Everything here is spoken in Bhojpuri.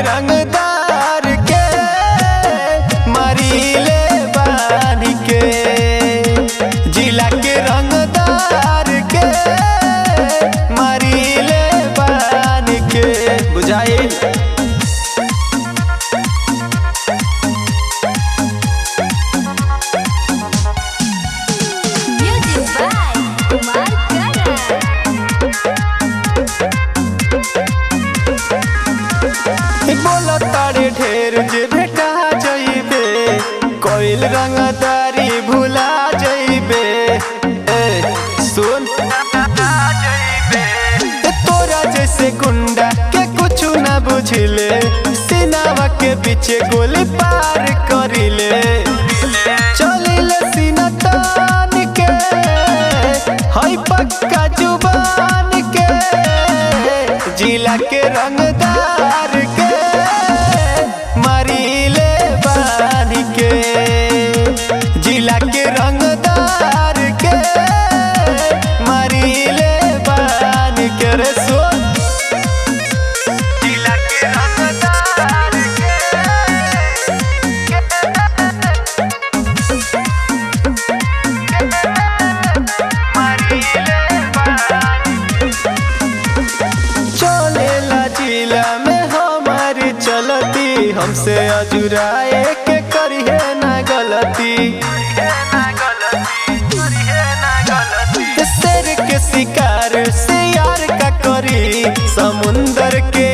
रंगदार के मारीले बांध के, जिला के रंगदार के मारीले बांध के। बुझाइल बोला तारे ढेर जे भेटा जइबे, कोइल रंगदारी भुला जइबे। सुन तोरा जैसे गुंडा के कुछ न बुझिले, सीनावा के पीछे गोली पार करिले। चलिले सीना तान के हई पक्का जुबान के, जिला के रंगदार के मारीले बांध के, जिला के रंगदार के मारीले बांध के। रे सुन जिला के रंगदार चलेला जिला में हमारी चलती, हमसे अजुराए के करिए ना गलती। शेर के शिकार से यार का करी, समुंदर के